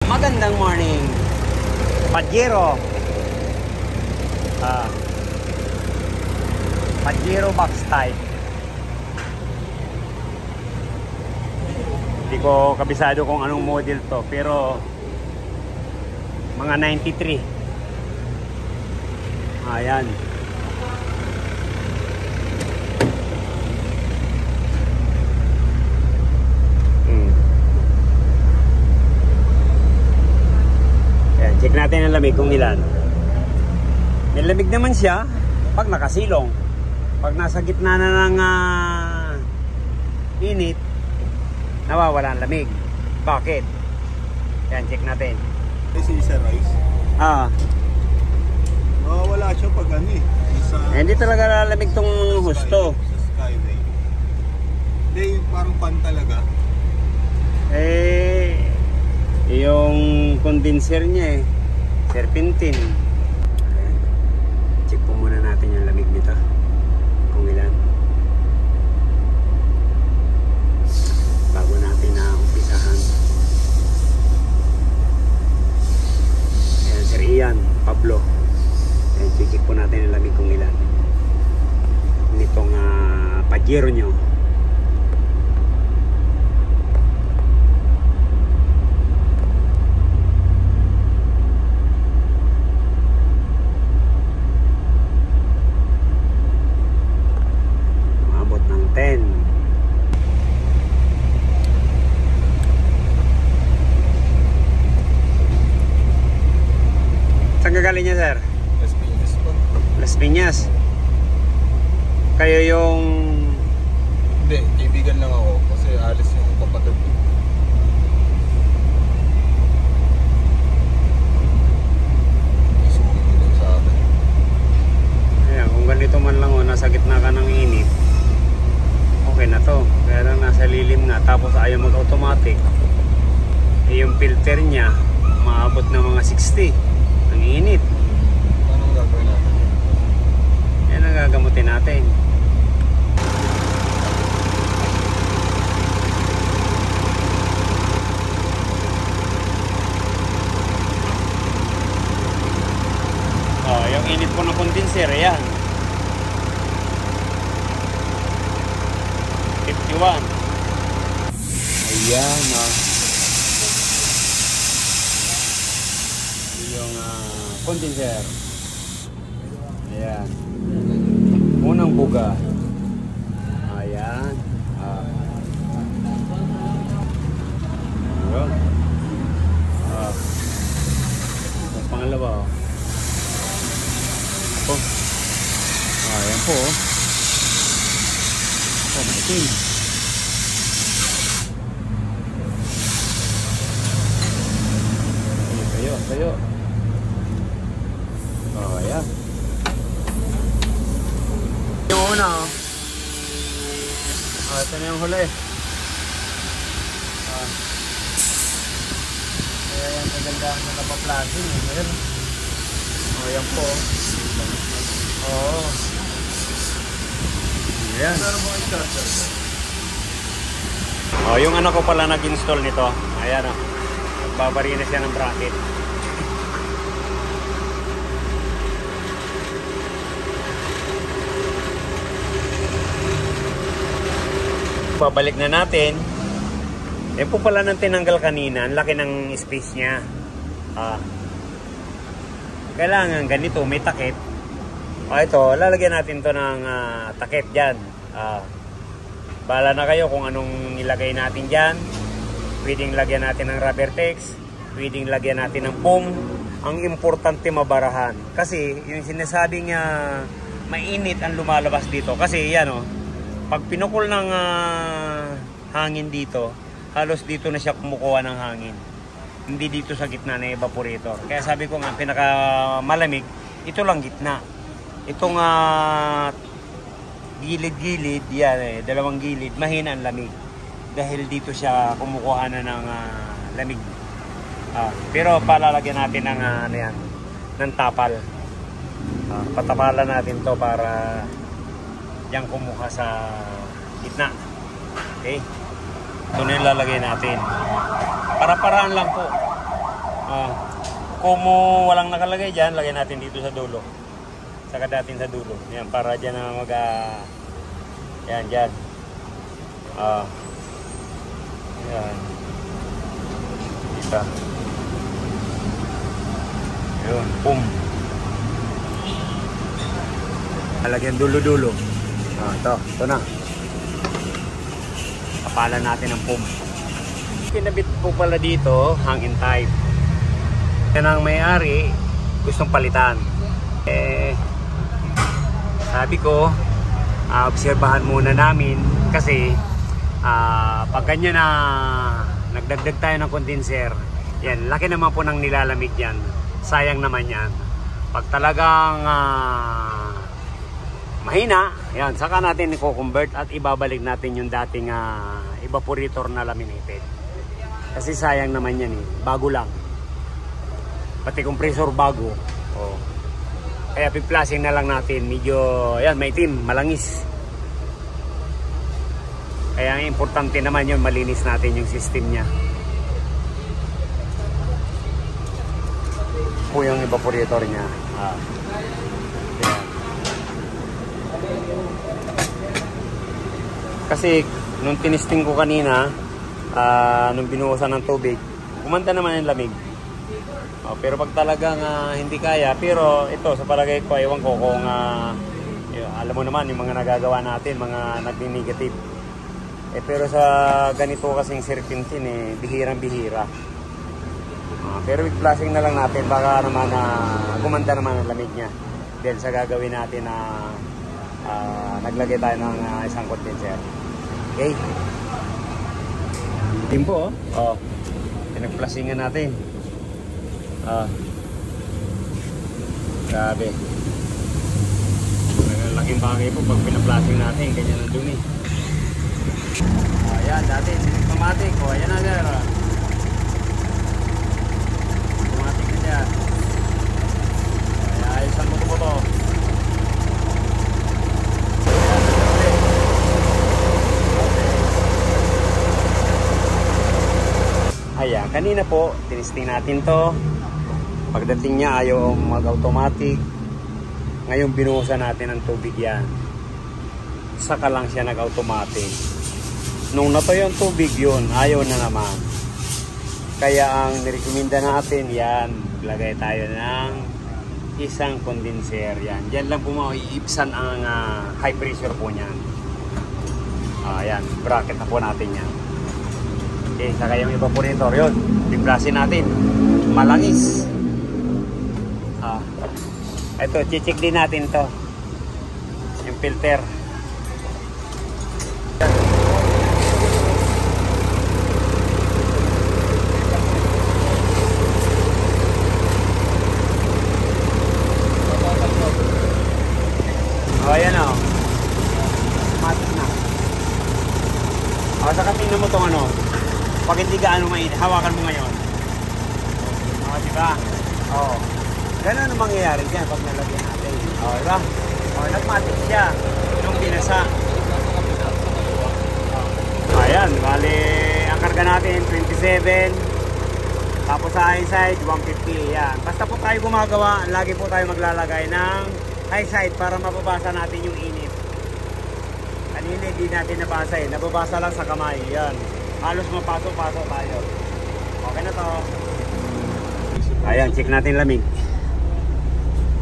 Magandang morning, Pajero. Pajero box type. Hindi ko kabisado kung anong model to, pero mga 93. Ayan. Check natin ang lamig kung ilan. May lamig naman siya pag nakasilong. Pag nasa gitna na ng init, nawawala ang lamig. Bakit? Yan, check natin. Kasi isa rice. Nawawala siya pag ano eh. Hindi talaga lalamig tong husto. Sa Skyway. Hindi, parang pan talaga. Yung condenser niya serpentine. Check po muna natin yung lamig nito kung ilan bago natin na umpisahan. Ayan, Sir Ian Pablo. Ayan, check po natin yung lamig kung ilan nitong Pajero nyo. Saan gagaling niya, sir? Las Piñas po. Las Piñas. Kayo yung... Hindi, kaibigan lang ako kasi alis yung kapatid ko. Isuwi lang sa akin. Ayan, kung ganito man lang nasa gitna ka ng init, okay na to. Kaya lang nasa lilim na, tapos ayaw mag-automatic. Yung filter niya, maabot ng mga 60. Ang init. Anong gagawin natin? Yan ang gagamutin natin. Yung init po ng condenser, yan 51. Ayan, yung condenser. Ayan. Unang buga. Ayan. Ayan. Pangalawa. Ayan po. Maitim. Tayo. Ayan. Yung una, ito na yung huli. Ayan, kagandahan na napaplasin. Ayan po. Oo. Ayan. Yung anak ko pala nag-install nito. Ayan o. Nagbabari na siya ng bracket. Babalik na natin. Po pala nang tinanggal kanina. Ang laki ng space niya. Kailangan ganito, may takip. Ito, lalagyan natin to ng takip dyan. Bahala na kayo kung anong ilagay natin dyan. Pwedeng lagyan natin ng rubber text. Pwedeng lagyan natin ng foam. Ang importante mabarahan. Kasi yung sinasabing mainit ang lumalabas dito. Kasi yan pag pinukol ng hangin dito, halos dito na siya kumukuha ng hangin. Hindi dito sa gitna ng evaporator. Kaya sabi ko nga, pinakamalamig, ito lang gitna. Itong gilid-gilid, yan dalawang gilid, mahina ang lamig. Dahil dito siya kumukuha na ng lamig. Pero palalagyan natin ng, ng tapal. Patapalan natin to para diyan kumuha sa gitna. Okay? Ito na yung lalagay natin. Para-paraan lang po. Kung walang nakalagay dyan, lagay natin dito sa dulo. Saka natin sa dulo. Yan, para dyan na yan, dyan. Yan. Dito. Yun, pum. Lagyan dulo-dulo. Ito na. Kapalan natin ang pum. Kinabit po pala dito, hangin type. Yan ang may-ari, gustong palitan. Sabi ko, obserbahan muna namin kasi pag ganyan na nagdagdag tayo ng condenser, yan, laki naman po ng nilalamig yan. Sayang naman yan. Pag talagang mahina, yan, saka natin i-convert at ibabalik natin yung dating evaporator na laminated. Kasi sayang naman yan eh. Bago lang. Pati compressor bago. Kaya piplasing na lang natin. Medyo, yan, maitim, malangis. Kaya ang importante naman yun, malinis natin yung system niya. Po yung evaporator niya. Kasi nung tinisting ko kanina, nung binuhusan ng tubig, kumanda naman yung lamig. Pero pag talagang hindi kaya, pero ito sa palagay ko, ewan ko kung alam mo naman yung mga nagagawa natin, mga nagni-negative. Pero sa ganito kasing serpentine, bihirang-bihira. Pero with flashing na lang natin, baka naman gumanda naman ang lamig niya. Dahil sa gagawin natin na naglagay tayo ng isang condenser. Okay. Timpo, pinag-flashingan natin. Grabe. Laking bagay po pag pinaplasing natin, ganyan ang dumi. Ayan, dati sinigmatic. Ayan na sir. Automatic na siya. Ayan, ayos ang buto-buto. Ayan, kanina po, tinisting natin to. Pagdating niya, ayaw mag-automatic. Ngayon, binuhusan natin ng tubig yan. Saka lang siya nag-automatic. Nung natoy ang tubig yun, ayaw na naman. Kaya ang nirekomenda natin, yan, lagay tayo ng isang condenser. Yan, diyan lang po maiibsan ang high pressure po niyan. Ayan, bracket na po natin yan. Okay, saka yung evaporator yun, biblasin natin. Malangis. Ito, chichik din natin to. Yung filter. Ayan o. Matik na. Saka tingnan mo itong ano. Pag hindi gaano mainit, hawakan mo ngayon. Diba? Ganun ang mangyayari dyan pag nalagyan natin. Diba? Nagmatik siya nung binasa. Ayan, bali, ang karga natin 27. Tapos sa high side, 150. Yan. Basta po tayo gumagawa, lagi po tayo maglalagay ng high side para mababasa natin yung init. Kanina hindi natin nabasa eh. Nababasa lang sa kamay. Yan. Halos mapasok-pasok tayo. Okay na to. Ayan, check natin lamig.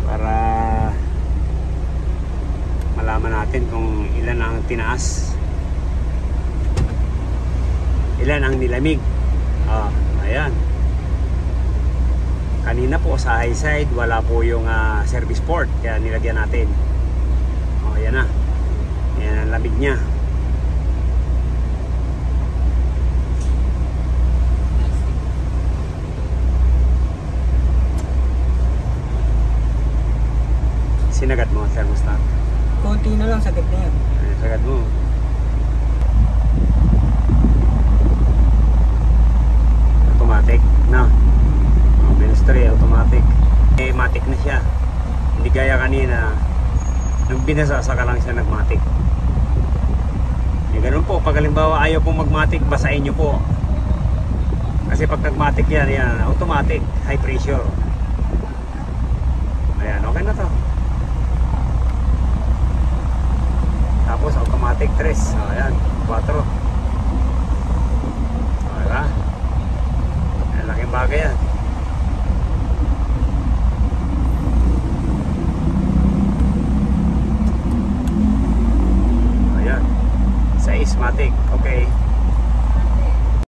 Para malaman natin kung ilan ang tinaas. Ilan ang nilamig. Ayan. Kanina po sa high side, wala po yung service port. Kaya nilagyan natin. Ayan na. Ayan ang lamig niya. Sinagat mo, thermostat? Konti na lang, sagat na yan. Sagat mo. Automatic, no? Ministry, automatic. Matic na siya. Hindi gaya kanina, nung binasa, saka lang siya nagmatic. Ganun po, pag halimbawa ayaw pong magmatic, basahin nyo po. Kasi pag nagmatic yan, automatic, high pressure. Ayan, okay na to. Tapos automatic 3. Ayan, 4. Diba? Ayan, laking bagay yan. Ayan, 6 matic. Okay.